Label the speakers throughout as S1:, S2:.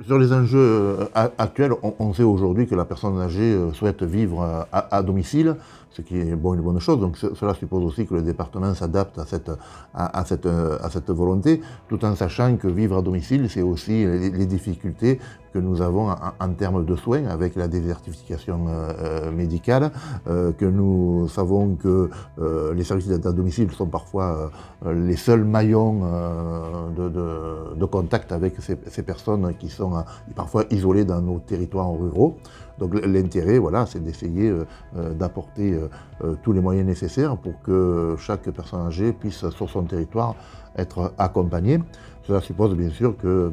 S1: Sur les enjeux actuels, on sait aujourd'hui que la personne âgée souhaite vivre à domicile, ce qui est une bonne chose. Donc cela suppose aussi que le département s'adapte à cette volonté, tout en sachant que vivre à domicile, c'est aussi les difficultés que nous avons en termes de soins avec la désertification médicale, que nous savons que les services d'aide à domicile sont parfois les seuls maillons de contact avec ces personnes qui sont parfois isolées dans nos territoires ruraux. Donc l'intérêt, voilà, c'est d'essayer d'apporter tous les moyens nécessaires pour que chaque personne âgée puisse, sur son territoire, être accompagnée. Cela suppose bien sûr que,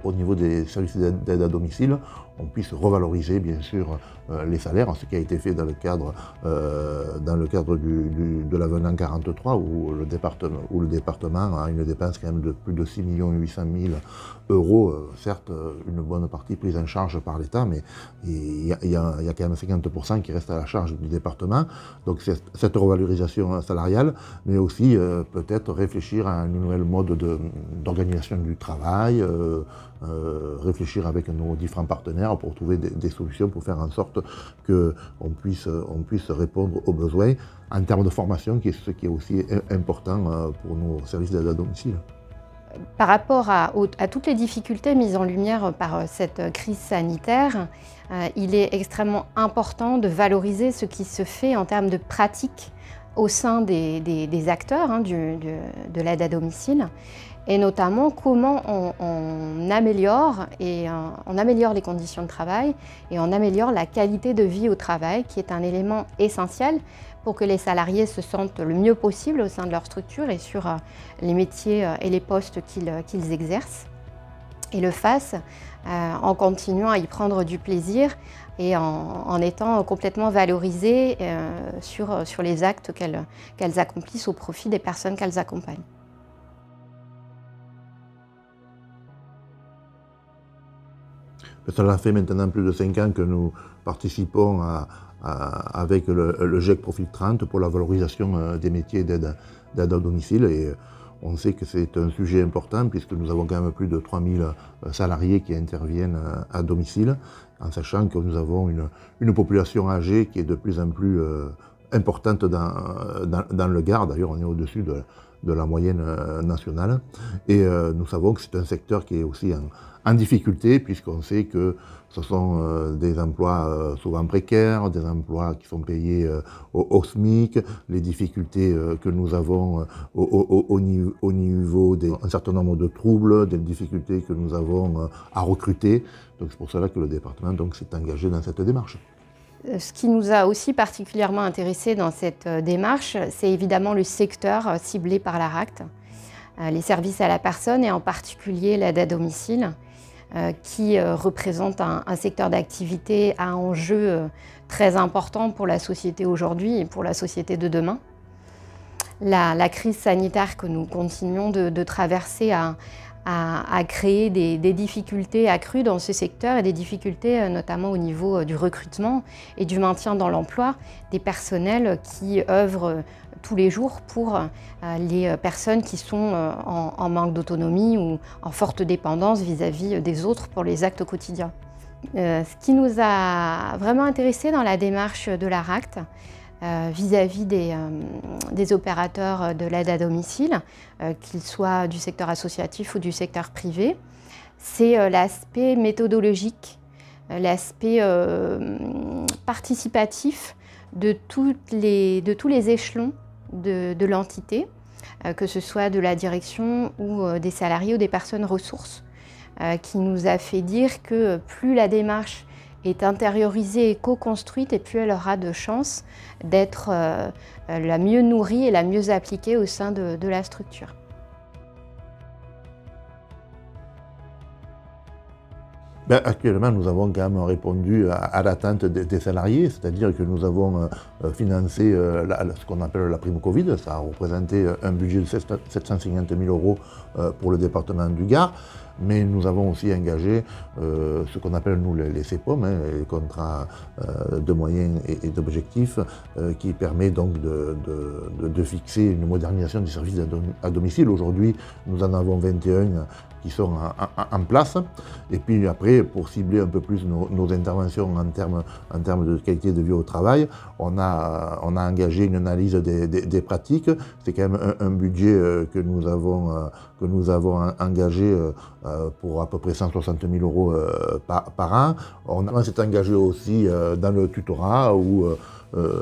S1: au niveau des services d'aide à domicile, on puisse revaloriser bien sûr les salaires, ce qui a été fait dans le cadre de l'avenant 43 où le département a une dépense quand même de plus de 6 800 000 euros, certes une bonne partie prise en charge par l'État, mais il y a quand même 50% qui reste à la charge du département. Donc cette revalorisation salariale, mais aussi peut-être réfléchir à un nouvel mode d'organisation du travail, réfléchir avec nos différents partenaires pour trouver des solutions pour faire en sorte qu'on puisse répondre aux besoins en termes de formation, ce qui est aussi important pour nos services d'aide à domicile.
S2: Par rapport à toutes les difficultés mises en lumière par cette crise sanitaire, il est extrêmement important de valoriser ce qui se fait en termes de pratiques au sein des acteurs de l'aide à domicile, et notamment comment on améliore les conditions de travail et on améliore la qualité de vie au travail, qui est un élément essentiel pour que les salariés se sentent le mieux possible au sein de leur structure et sur les métiers et les postes qu'ils exercent, et le fassent en continuant à y prendre du plaisir et en étant complètement valorisés sur les actes qu'elles accomplissent au profit des personnes qu'elles accompagnent.
S1: Cela fait maintenant plus de 5 ans que nous participons avec le GIEC Profil 30 pour la valorisation des métiers d'aide à domicile, et on sait que c'est un sujet important puisque nous avons quand même plus de 3000 salariés qui interviennent à domicile, en sachant que nous avons une population âgée qui est de plus en plus importante dans le Gard. D'ailleurs, on est au-dessus de la moyenne nationale, et nous savons que c'est un secteur qui est aussi en difficulté, puisqu'on sait que ce sont des emplois souvent précaires, des emplois qui sont payés au SMIC, les difficultés que nous avons au niveau d'un certain nombre de troubles, des difficultés que nous avons à recruter. Donc c'est pour cela que le département s'est engagé dans cette démarche.
S2: Ce qui nous a aussi particulièrement intéressés dans cette démarche, c'est évidemment le secteur ciblé par l'ARACT, les services à la personne et en particulier l'aide à domicile, qui représente un secteur d'activité à enjeu très important pour la société aujourd'hui et pour la société de demain. La crise sanitaire que nous continuons de traverser a créé des difficultés accrues dans ce secteur, et des difficultés notamment au niveau du recrutement et du maintien dans l'emploi des personnels qui œuvrent tous les jours pour les personnes qui sont en manque d'autonomie ou en forte dépendance vis-à-vis des autres pour les actes quotidiens. Ce qui nous a vraiment intéressés dans la démarche de l'ARACT, vis-à-vis des opérateurs de l'aide à domicile, qu'ils soient du secteur associatif ou du secteur privé, c'est l'aspect méthodologique, l'aspect participatif de tous les échelons de l'entité, que ce soit de la direction ou des salariés ou des personnes ressources, qui nous a fait dire que plus la démarche est intériorisée et co-construite, et plus elle aura de chances d'être la mieux nourrie et la mieux appliquée au sein de la structure.
S1: Actuellement, nous avons quand même répondu à l'attente des salariés, c'est-à-dire que nous avons financé ce qu'on appelle la prime Covid. Ça a représenté un budget de 750 000 € pour le département du Gard. mais nous avons aussi engagé ce qu'on appelle nous les CPOM, les contrats de moyens et d'objectifs, qui permet donc de fixer une modernisation du service à domicile. Aujourd'hui, nous en avons 21 qui sont en place. Et puis après, pour cibler un peu plus nos interventions en termes de qualité de vie au travail, on a engagé une analyse des pratiques. C'est quand même un budget que nous avons engagé pour à peu près 160 000 euros par an. On s'est engagé aussi dans le tutorat où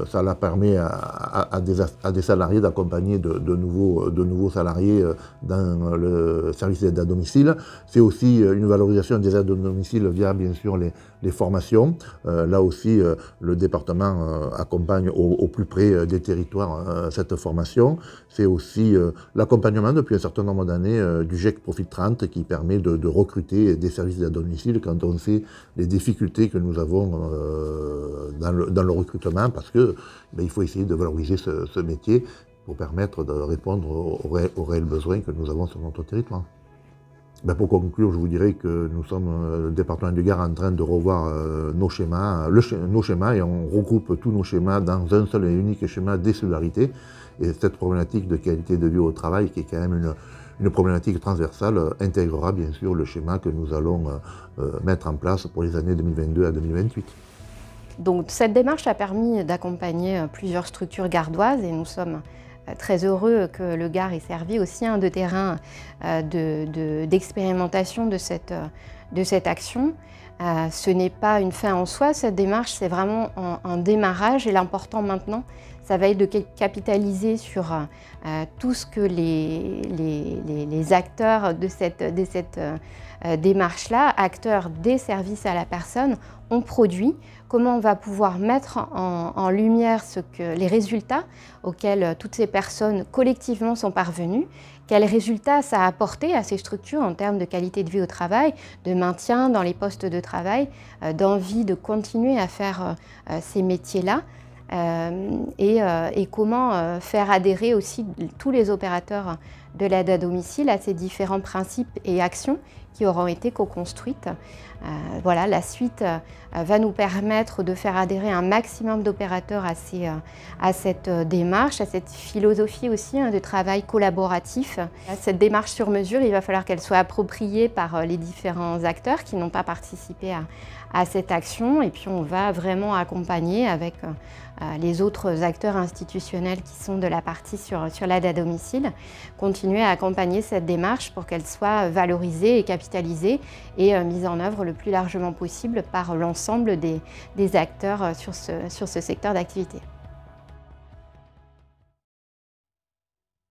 S1: ça la permet à des salariés d'accompagner de nouveaux salariés dans le service d'aide à domicile. C'est aussi une valorisation des aides à domicile via bien sûr les formations. Là aussi, le département accompagne au plus près des territoires cette formation. C'est aussi l'accompagnement depuis un certain nombre d'années du GIEC Profit 30 qui permet de recruter des services d'aide à domicile quand on sait les difficultés que nous avons dans le recrutement, parce que il faut essayer de valoriser ce métier pour permettre de répondre aux réels besoins que nous avons sur notre territoire. Pour conclure, je vous dirais que nous sommes, le département du Gard, en train de revoir nos schémas, et on regroupe tous nos schémas dans un seul et unique schéma des solidarités. Et cette problématique de qualité de vie au travail, qui est quand même une problématique transversale, intégrera bien sûr le schéma que nous allons mettre en place pour les années 2022 à 2028.
S2: Donc cette démarche a permis d'accompagner plusieurs structures gardoises et nous sommes très heureux que le Gard ait servi aussi de terrain d'expérimentation de cette action. Ce n'est pas une fin en soi, cette démarche, c'est vraiment un démarrage, et l'important maintenant, ça va être de capitaliser sur tout ce que les acteurs de cette démarche-là, acteurs des services à la personne, ont produit, comment on va pouvoir mettre en lumière les résultats auxquels toutes ces personnes collectivement sont parvenues, quels résultats ça a apporté à ces structures en termes de qualité de vie au travail, de maintien dans les postes de travail, d'envie de continuer à faire ces métiers-là, et comment faire adhérer aussi tous les opérateurs de l'aide à domicile à ces différents principes et actions qui auront été co-construites. Voilà, la suite va nous permettre de faire adhérer un maximum d'opérateurs à cette démarche, à cette philosophie aussi de travail collaboratif. Cette démarche sur mesure, il va falloir qu'elle soit appropriée par les différents acteurs qui n'ont pas participé à cette action, et puis on va vraiment accompagner avec les autres acteurs institutionnels qui sont de la partie sur l'aide à domicile, continuer à accompagner cette démarche pour qu'elle soit valorisée et capitalisée et mise en œuvre le plus largement possible par l'ensemble des acteurs sur ce secteur d'activité.